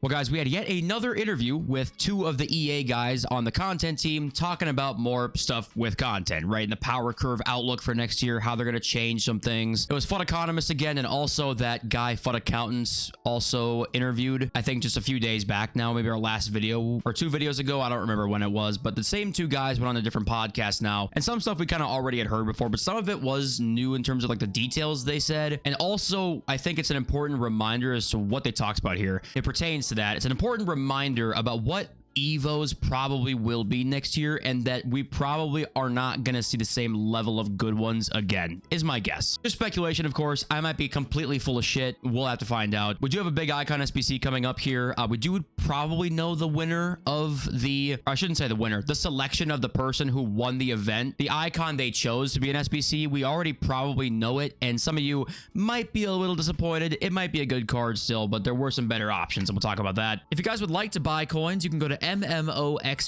Well, guys, we had yet another interview with two of the EA guys on the content team talking about more stuff with content, right? And the power curve outlook for next year, how they're going to change some things. It was FUT Economist again, and also that guy FUT Accountants also interviewed, I think just a few days back now, maybe our last video or 2 videos ago. I don't remember when it was, but the same 2 guys went on a different podcast now. And some stuff we kind of already had heard before, but some of it was new in terms of like the details they said. And also, I think it's an important reminder as to what they talked about here. It pertains to that. It's an important reminder about what Evos probably will be next year, and that we probably are not going to see the same level of good ones again, is my guess. Just speculation, of course. I might be completely full of shit. We'll have to find out. We do have a big icon SBC coming up here. We do probably know the winner of the, or I shouldn't say the winner, the selection of the person who won the event. The icon they chose to be an SBC, we already probably know it, and some of you might be a little disappointed. It might be a good card still, but there were some better options, and we'll talk about that. If you guys would like to buy coins, you can go to mmoxp.com.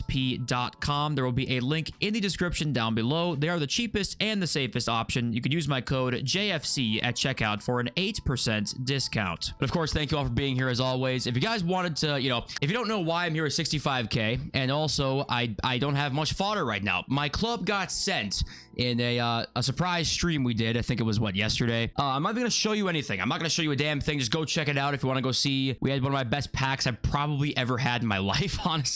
There will be a link in the description down below. They are the cheapest and the safest option. You can use my code JFC at checkout for an 8% discount. But of course, thank you all for being here as always. If you guys wanted to, if you don't know why I'm here at 65K, and also I don't have much fodder right now. My club got sent in a surprise stream we did. I think it was yesterday. I'm not going to show you anything. I'm not going to show you a damn thing. Just go check it out if you want to go see. We had one of my best packs I've probably ever had in my life, honestly.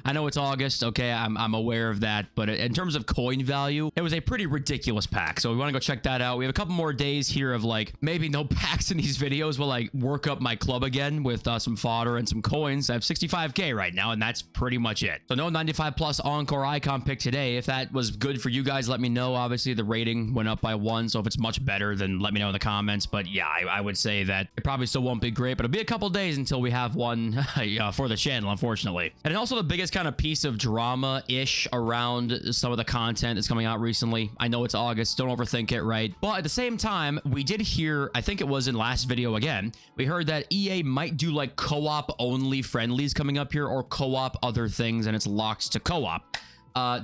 I know it's August, okay, I'm aware of that, but in terms of coin value, it was a pretty ridiculous pack, so we want to go check that out. We have a couple more days here of like maybe no packs in these videos while I work up my club again with some fodder and some coins. I have 65K right now, and that's pretty much it. So no 95 plus encore icon pick today. If that was good for you guys, let me know. Obviously the rating went up by 1, so if it's much better, then let me know in the comments. But yeah, I would say that it probably still won't be great, but it'll be a couple days until we have one for the channel, unfortunately. And also the biggest kind of piece of drama-ish around some of the content that's coming out recently. I know it's August, don't overthink it, right? But at the same time, we did hear, I think it was in last video again, we heard that EA might do like co-op only friendlies coming up here, or co-op other things, and it's locked to co-op.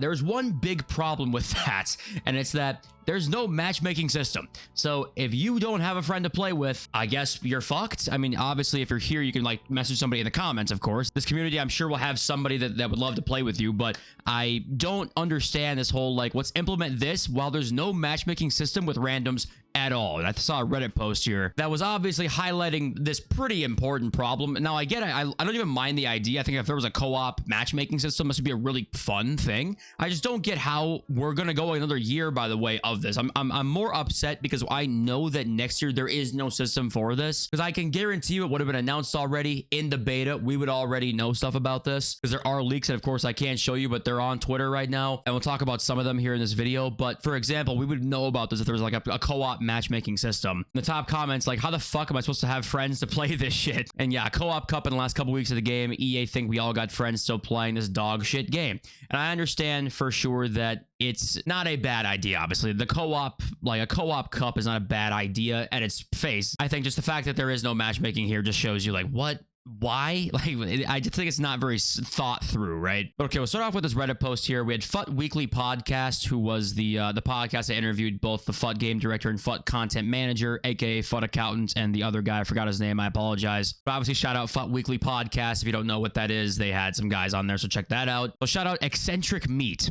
There's one big problem with that, and it's that there's no matchmaking system. So if you don't have a friend to play with, I guess you're fucked. I mean, obviously, if you're here, you can like message somebody in the comments, of course. This community, I'm sure, will have somebody that would love to play with you, but I don't understand this whole like, let's implement this while there's no matchmaking system with randoms at all. And I saw a Reddit post here that was obviously highlighting this pretty important problem. Now, I get it. I don't even mind the idea. I think if there was a co-op matchmaking system, this would be a really fun thing. I just don't get how we're going to go another year, by the way, of this. I'm more upset because I know that next year there is no system for this, because I can guarantee you it would have been announced already in the beta. We would already know stuff about this, because there are leaks that of course I can't show you, but they're on Twitter right now, and we'll talk about some of them here in this video. But for example, we would know about this if there was like a co-op matchmaking system. In the top comments, like, how the fuck am I supposed to have friends to play this shit? And yeah, co-op cup in the last couple weeks of the game, EA think we all got friends still playing this dog shit game. And I understand for sure that it's not a bad idea. Obviously, the co-op, like a co-op cup, is not a bad idea at its face. I think just the fact that there is no matchmaking here just shows you like, what? Why? Like, I just think it's not very thought through, right? Okay, we'll start off with this Reddit post here. We had FUT Weekly Podcast, who was the podcast that interviewed both the FUT game director and FUT content manager, aka FUT accountant, and the other guy, I forgot his name, I apologize. But obviously, shout out FUT Weekly Podcast. If you don't know what that is, they had some guys on there, so check that out. So shout out Eccentric Meat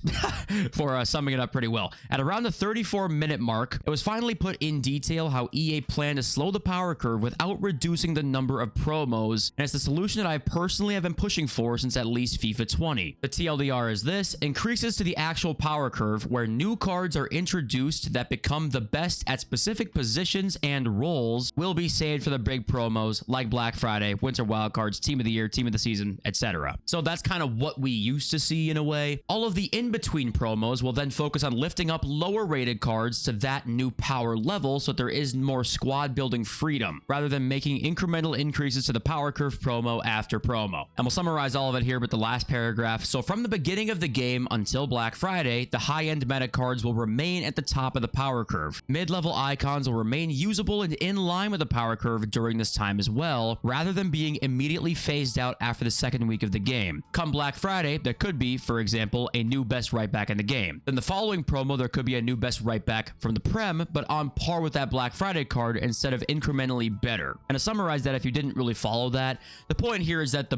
for summing it up pretty well. At around the 34-minute mark, it was finally put in detail how EA planned to slow the power curve without reducing the number of promos, and it's the solution that I personally have been pushing for since at least FIFA 20. The TLDR is this: increases to the actual power curve, where new cards are introduced that become the best at specific positions and roles will be saved for the big promos like Black Friday, Winter Wildcards, Team of the Year, Team of the Season, etc. So that's kind of what we used to see in a way. All of the in-between promos will then focus on lifting up lower rated cards to that new power level, so that there is more squad building freedom, rather than making incremental increases to the power curve promo after promo. And we'll summarize all of it here with the last paragraph. So from the beginning of the game until Black Friday, the high-end meta cards will remain at the top of the power curve. Mid-level icons will remain usable and in line with the power curve during this time as well, rather than being immediately phased out after the second week of the game. Come Black Friday, there could be, for example, a new best right back in the game. Then the following promo, there could be a new best right back from the Prem, but on par with that Black Friday card instead of incrementally better. And to summarize that, if you didn't really follow that, that. The point here is that the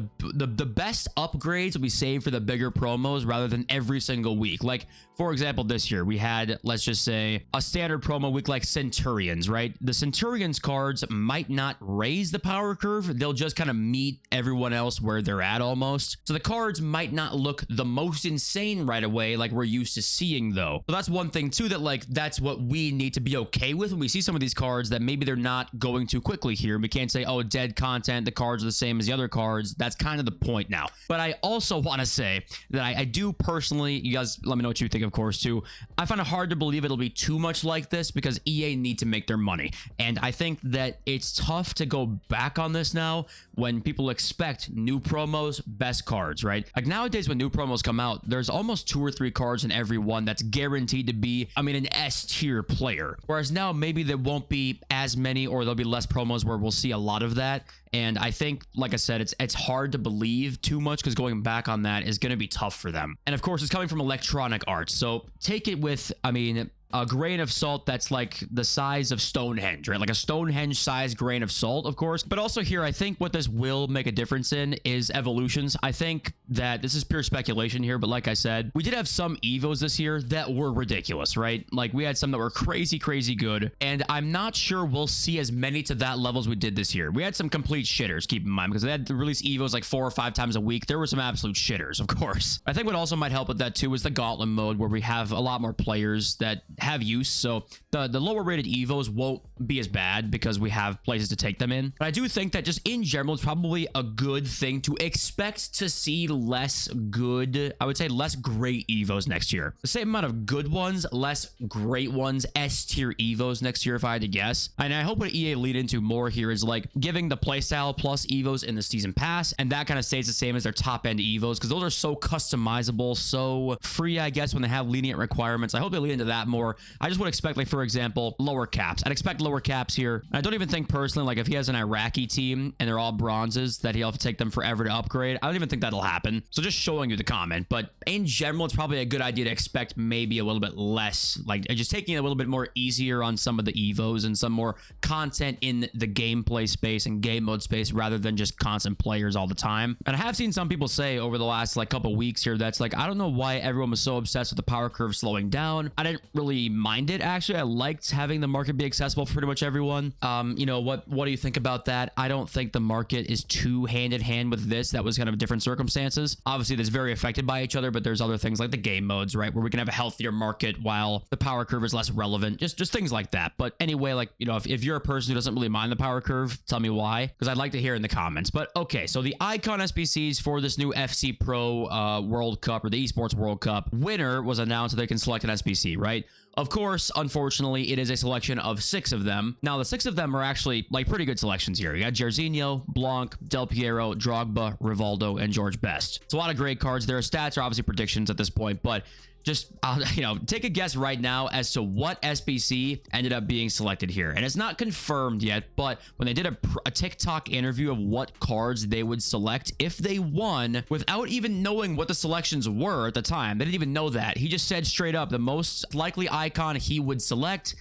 best upgrades will be saved for the bigger promos rather than every single week. Like, for example, this year we had, let's just say, a standard promo week like Centurions, right? The Centurions cards might not raise the power curve. They'll just kind of meet everyone else where they're at almost. So the cards might not look the most insane right away like we're used to seeing, though. So that's one thing too, that like that's what we need to be okay with when we see some of these cards that maybe they're not going too quickly here. We can't say, oh, dead content, the cards are the same as the other cards. That's kind of the point now. But I also want to say that I do personally, you guys let me know what you think, of course, too. I find it hard to believe it'll be too much like this because EA need to make their money. And I think that it's tough to go back on this now when people expect new promos, best cards, right? Like nowadays when new promos come out, there's almost 2 or 3 cards in every one that's guaranteed to be, I mean, an S tier player. Whereas now maybe there won't be as many, or there'll be less promos where we'll see a lot of that. And I think, like I said, it's hard to believe too much because going back on that is going to be tough for them. And of course, it's coming from Electronic Arts. So take it with, I mean, a grain of salt that's like the size of Stonehenge, right? Like a Stonehenge sized grain of salt, of course. But also here, I think what this will make a difference in is evolutions. I think that this is pure speculation here, but like I said, we did have some Evos this year that were ridiculous, right? Like we had some that were crazy, crazy good. And I'm not sure we'll see as many to that level as we did this year. We had some complete shitters, keep in mind, because they had to release Evos like 4 or 5 times a week. There were some absolute shitters, of course. I think what also might help with that too is the Gauntlet mode, where we have a lot more players that have use, so the lower rated Evos won't be as bad because we have places to take them in. But I do think that just in general, it's probably a good thing to expect to see less good, I would say less great Evos next year. The same amount of good ones, less great ones, S tier Evos next year if I had to guess. And I hope what EA lead into more here is like giving the playstyle plus Evos in the season pass, and that kind of stays the same as their top end Evos because those are so customizable, so free, I guess, when they have lenient requirements. I hope they lead into that more. I just would expect, like, for example, lower caps. I'd expect lower caps here. I don't even think personally, like, if he has an Iraqi team and they're all bronzes, that he'll have to take them forever to upgrade. I don't even think that'll happen. So just showing you the comment. But in general, it's probably a good idea to expect maybe a little bit less, like just taking it a little bit more easier on some of the Evos and some more content in the gameplay space and game mode space rather than just constant players all the time. And I have seen some people say over the last like couple weeks here that's like, I don't know why everyone was so obsessed with the power curve slowing down. I didn't really mind it, actually. I liked having the market be accessible for pretty much everyone. You know, what do you think about that? I don't think the market is too hand in hand with this. That was kind of different circumstances. Obviously, that's very affected by each other, but there's other things like the game modes, right, where we can have a healthier market while the power curve is less relevant. Just things like that. But anyway, like, you know, if you're a person who doesn't really mind the power curve, tell me why, because I'd like to hear in the comments. But okay, so the icon SBCs for this new FC Pro World Cup, or the Esports World Cup winner, was announced. So they can select an SBC, right? Of course, unfortunately, it is a selection of 6 of them. Now, the 6 of them are actually like pretty good selections here. You got Jairzinho, Blanc, Del Piero, Drogba, Rivaldo, and George Best. It's a lot of great cards. Their stats are obviously predictions at this point, but just, you know, take a guess right now as to what SBC ended up being selected here. And it's not confirmed yet, but when they did a TikTok interview of what cards they would select if they won, without even knowing what the selections were at the time, they didn't even know that. He just said straight up the most likely icon he would select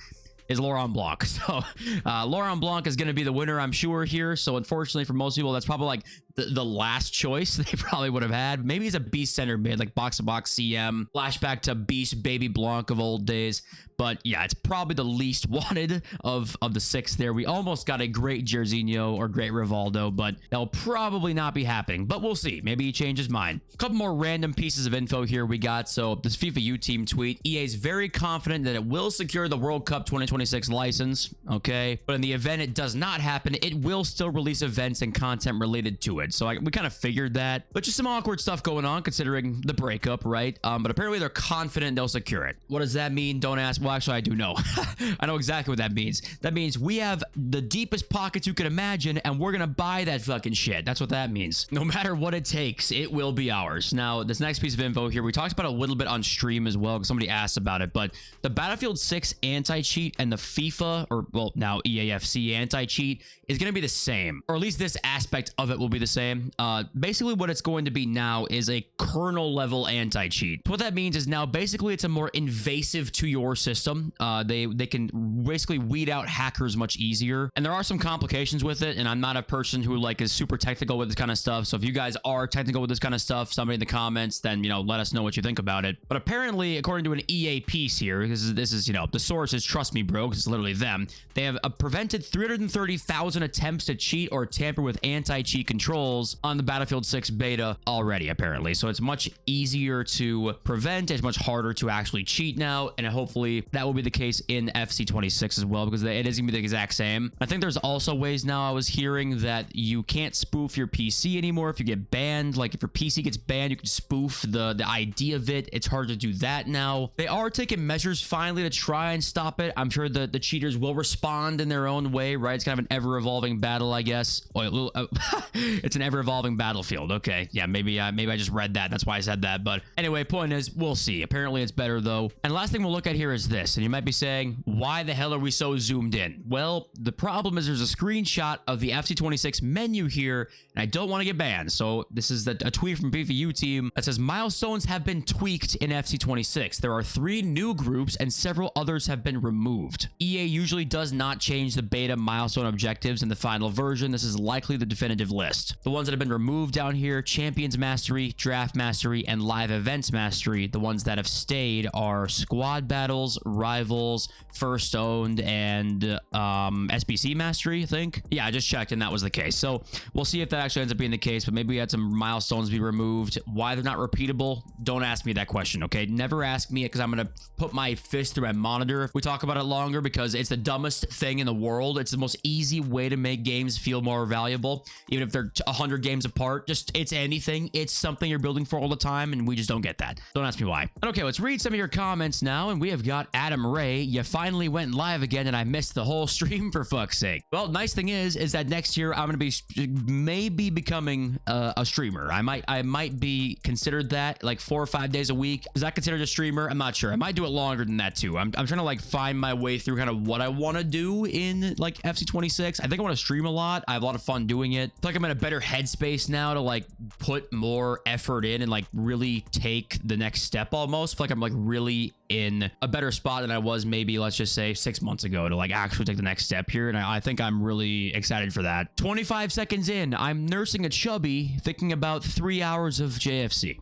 is Laurent Blanc. So Laurent Blanc is going to be the winner, I'm sure, here. So unfortunately for most people, that's probably like the last choice they probably would have had. Maybe he's a beast center mid, like box-to-box CM, flashback to beast baby Blanc of old days. But yeah, it's probably the least wanted of the 6 there. We almost got a great Jairzinho or great Rivaldo, but that'll probably not be happening. But we'll see. Maybe he changed his mind. A couple more random pieces of info here we got. So this FIFA U team tweet, EA is very confident that it will secure the World Cup 2026 license. Okay. But in the event it does not happen, it will still release events and content related to it. So we kind of figured that. But just some awkward stuff going on considering the breakup, right? But apparently they're confident they'll secure it. What does that mean? Don't ask. Well, actually, I do know. I know exactly what that means. That means we have the deepest pockets you can imagine, and we're gonna buy that fucking shit. That's what that means. No matter what it takes, it will be ours. Now, this next piece of info here, we talked about a little bit on stream as well, because somebody asked about it, but the Battlefield 6 anti-cheat and the FIFA, or well, now eafc anti-cheat is gonna be the same, or at least this aspect of it will be the same. Basically what it's going to be now is a kernel level anti-cheat. What that means is now basically it's a more invasive to your system. They can basically weed out hackers much easier, and there are some complications with it, and I'm not a person who like is super technical with this kind of stuff, so if you guys are technical with this kind of stuff, somebody in the comments, then, you know, let us know what you think about it. But apparently, according to an EA piece here, this is, you know, the source is trust me bro, because it's literally them, they have prevented 330,000 attempts to cheat or tamper with anti-cheat controls on the Battlefield 6 beta already, apparently. So it's much easier to prevent, it's much harder to actually cheat now, and hopefully that will be the case in FC26 as well, because it is gonna be the exact same. I think there's also ways now, I was hearing, that you can't spoof your PC anymore if you get banned. Like if your PC gets banned, you can spoof the ID of it. It's hard to do that now. They are taking measures finally to try and stop it. I'm sure the cheaters will respond in their own way, right? It's kind of an ever-evolving battle, I guess. It's an ever-evolving battlefield. Okay, yeah, maybe I just read that. That's why I said that. But anyway, point is, we'll see. Apparently it's better though. And last thing we'll look at here is this, and you might be saying, why the hell are we so zoomed in? Well, the problem is there's a screenshot of the FC26 menu here, and I don't want to get banned. So this is a tweet from BVU team that says milestones have been tweaked in FC26. There are 3 new groups and several others have been removed. EA usually does not change the beta milestone objectives in the final version. This is likely the definitive list. The ones that have been removed down here: Champions Mastery, Draft Mastery, and Live Events Mastery. The ones that have stayed are Squad Battles, Rivals, First Owned, and SBC Mastery, I think. Yeah, I just checked and that was the case. So we'll see if that actually ends up being the case, but maybe we had some milestones be removed. Why they're not repeatable, don't ask me that question, okay? Never ask me it, because I'm gonna put my fist through my monitor if we talk about it longer, because it's the dumbest thing in the world. It's the most easy way to make games feel more valuable, even if they're 100 games apart. Just, it's anything. It's something you're building for all the time, and we just don't get that. Don't ask me why. Okay, let's read some of your comments now, and we have got Adam Ray. You finally went live again, and I missed the whole stream, for fuck's sake. Well, nice thing is that next year I'm gonna be maybe becoming a streamer. I might be considered that, like 4 or 5 days a week. Is that considered a streamer? I'm not sure. I might do it longer than that too. I'm trying to like find my way through kind of what I want to do in like FC26. I think I want to stream a lot. I have a lot of fun doing it. I feel like I'm in a better headspace now to like put more effort in and like really take the next step almost. I feel like I'm like really in a better spot than I was maybe, let's just say 6 months ago, to like actually take the next step here. And I think I'm really excited for that. 25 seconds in, I'm nursing a chubby, thinking about 3 hours of JFC.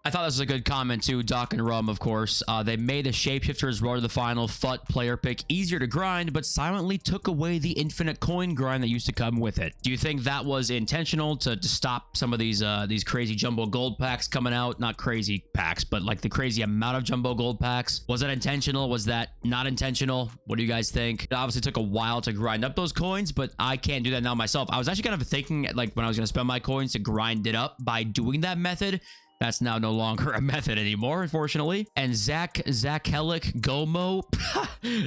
I thought this was a good comment too. Doc and Rum, of course. They made the shapeshifters roar to the final FUT player pick easier to grind, but silently took away the infinite coin grind that used to come with it. Do you think that was intentional to stop some of these crazy jumbo gold packs coming out? Not crazy packs, but like the crazy amount of jumbo gold packs. Was that intentional? Was that not intentional? What do you guys think? It obviously took a while to grind up those coins, but I can't do that now myself. I was actually kind of thinking like when I was going to spend my coins to grind it up by doing that method. That's now no longer a method anymore, unfortunately. And Zakelic Gomo,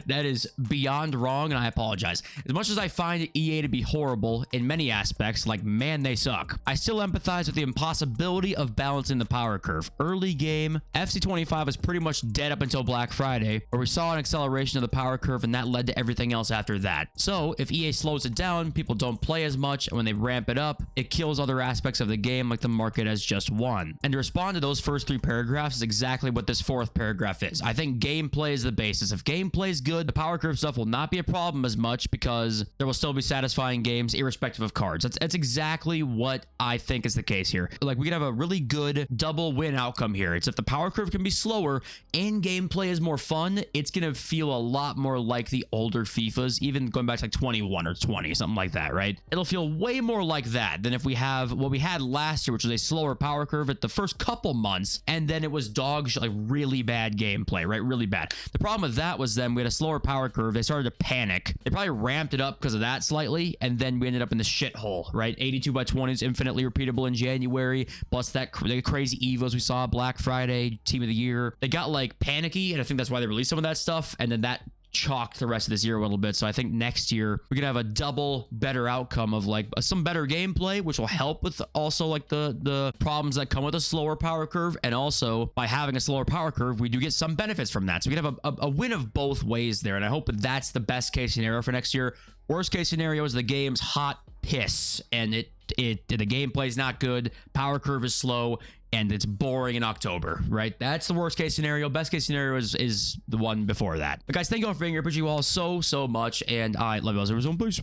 that is beyond wrong, and I apologize. As much as I find EA to be horrible in many aspects, like, man, they suck, I still empathize with the impossibility of balancing the power curve. Early game, FC25 was pretty much dead up until Black Friday, where we saw an acceleration of the power curve, and that led to everything else after that. So, if EA slows it down, people don't play as much, and when they ramp it up, it kills other aspects of the game, like the market has just won. And to respond to those first 3 paragraphs is exactly what this 4th paragraph is. I think gameplay is the basis. If gameplay is good, the power curve stuff will not be a problem as much, because there will still be satisfying games irrespective of cards. That's exactly what I think is the case here. Like, we could have a really good double win outcome here. It's if the power curve can be slower and gameplay is more fun, it's gonna feel a lot more like the older FIFAs, even going back to like 21 or 20, something like that, right? It'll feel way more like that than if we have what we had last year, which was a slower power curve at the first couple months, and then it was dog shit, like really bad gameplay, right? Really bad. The problem with that was then we had a slower power curve. They started to panic. They probably ramped it up because of that slightly, and then we ended up in the shithole, right? 82 by 20 is infinitely repeatable in January, plus that the crazy evos we saw Black Friday, Team of the Year. They got like panicky, and I think that's why they released some of that stuff, and then that chalked the rest of this year a little bit. So I think next year we could have a double better outcome of like some better gameplay, which will help with also like the problems that come with a slower power curve. And also by having a slower power curve, we do get some benefits from that. So we can have a win of both ways there. And I hope that's the best case scenario for next year. Worst case scenario is the game's hot piss and it the gameplay is not good, power curve is slow, and it's boring in October, right? That's the worst case scenario. Best case scenario is the one before that. But guys, thank you all for being here. Appreciate you all so much, and I love you all. Peace.